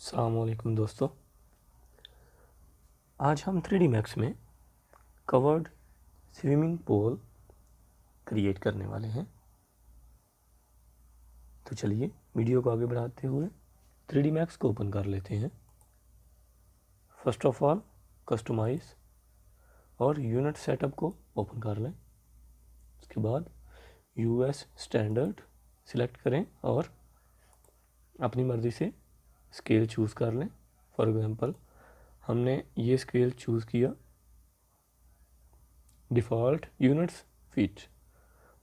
अस्सलाम वालेकुम दोस्तों। आज हम 3D मैक्स में कवर्ड स्विमिंग पूल क्रिएट करने वाले हैं। तो चलिए वीडियो को आगे बढ़ाते हुए 3D मैक्स को ओपन कर लेते हैं। फर्स्ट ऑफ ऑल कस्टमाइज और यूनिट सेटअप को ओपन कर लें। उसके बाद यूएस स्टैंडर्ड सिलेक्ट करें और अपनी मर्ज़ी से स्केल चूज़ कर लें। फॉर एग्ज़ाम्पल हमने ये स्केल चूज़ किया डिफ़ॉल्ट यूनिट्स फीट।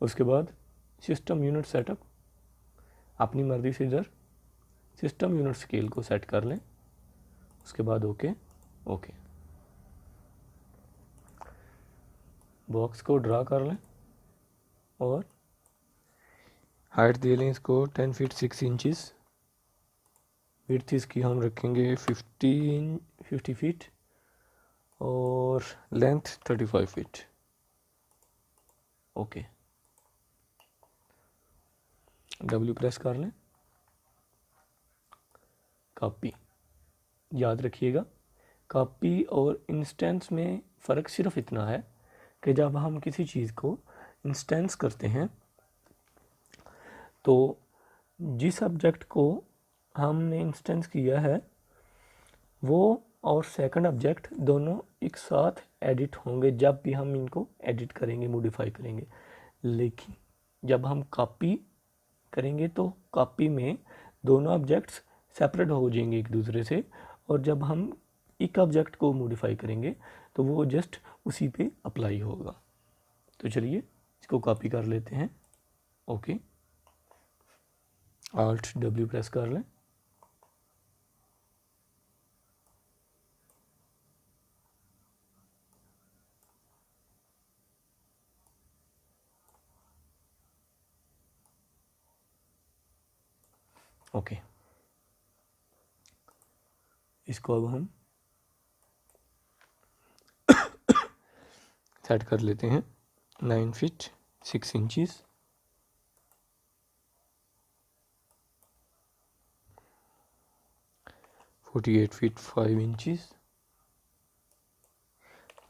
उसके बाद सिस्टम यूनिट सेटअप, अपनी मर्ज़ी से इधर सिस्टम यूनिट स्केल को सेट कर लें। उसके बाद ओके बॉक्स को ड्रा कर लें और हाइट दे लें इसको 10 फीट 6 इंचज़। विड्थ इसकी हम रखेंगे 50 फीट और length 35 feet. Okay, W press कर लें। कॉपी, याद रखिएगा कॉपी और इंस्टेंस में फ़र्क सिर्फ इतना है कि जब हम किसी चीज़ को इंस्टेंस करते हैं तो जिस ऑब्जेक्ट को हमने इंस्टेंस किया है वो और सेकंड ऑब्जेक्ट दोनों एक साथ एडिट होंगे जब भी हम इनको एडिट करेंगे, मॉडिफाई करेंगे। लेकिन जब हम कॉपी करेंगे तो कॉपी में दोनों ऑब्जेक्ट्स सेपरेट हो जाएंगे एक दूसरे से, और जब हम एक ऑब्जेक्ट को मॉडिफाई करेंगे तो वो जस्ट उसी पे अप्लाई होगा। तो चलिए इसको कॉपी कर लेते हैं। ओके, Alt W प्रेस कर लें। ओके, इसको अब हम सेट कर लेते हैं 9 feet 6 inches. $48 feet 5 inches,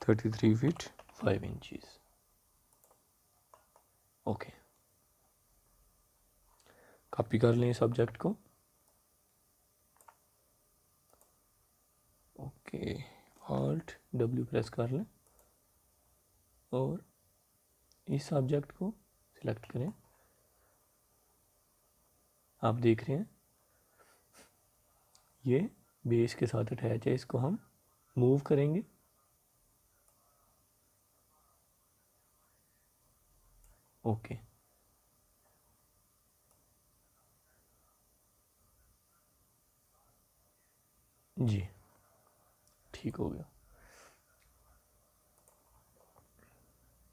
33 feet 5 inches। Okay, copy कर लें इस ऑब्जेक्ट को। ओके, Alt W प्रेस कर लें और इस ऑब्जेक्ट को सिलेक्ट करें। आप देख रहे हैं ये बेस के साथ अटैच है। इसको हम मूव करेंगे। ओके, जी ठीक हो गया।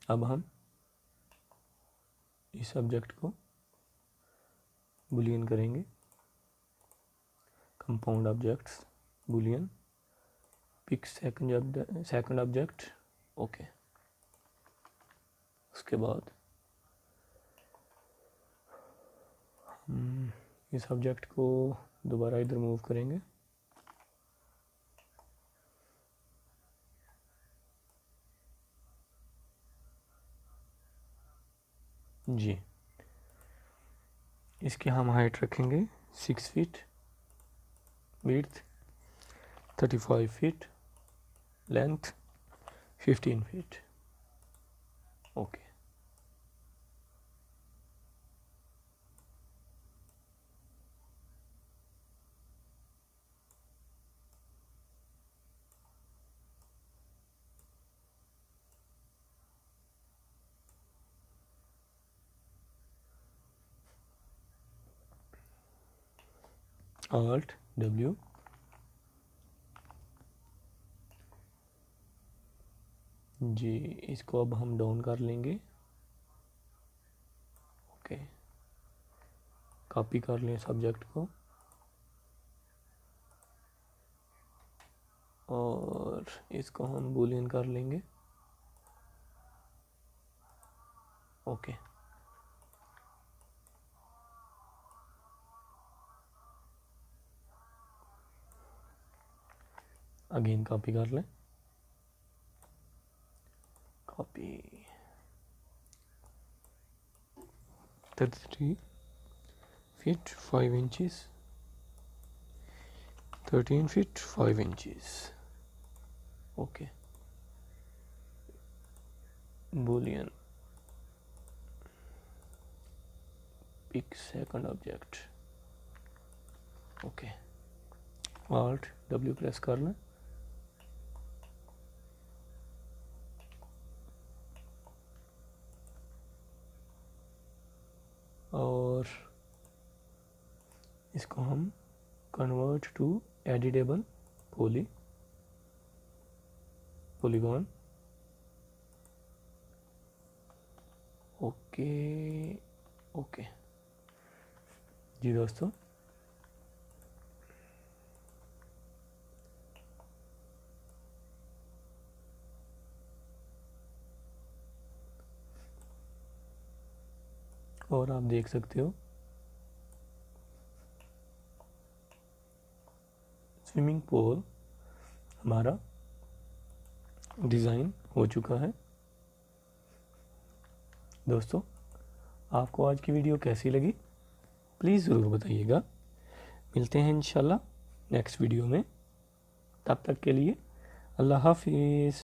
अब हम इस ऑब्जेक्ट को बुलियन करेंगे। Compound objects boolean, pick second object. Okay, उसके बाद हम इस ऑब्जेक्ट को दोबारा इधर मूव करेंगे। जी, इसकी हम हाइट रखेंगे 6 feet, width 35 feet, length 15 feet. Okay, Alt W। जी, इसको अब हम डाउन कर लेंगे। ओके, कॉपी कर लें सब्जेक्ट को और इसको हम बुलियन कर लेंगे। ओके, अगेन कॉपी कर लें, copy 33 feet 5 inches, 13 feet 5 inches. Okay, boolean, pick second object. Okay, Alt W press कर लें, और इसको हम convert to editable polygon. Okay okay जी दोस्तों, और आप देख सकते हो स्विमिंग पूल हमारा डिज़ाइन हो चुका है। दोस्तों, आपको आज की वीडियो कैसी लगी प्लीज़ ज़रूर बताइएगा। मिलते हैं इंशाल्लाह नेक्स्ट वीडियो में, तब तक के लिए अल्लाह हाफिज़।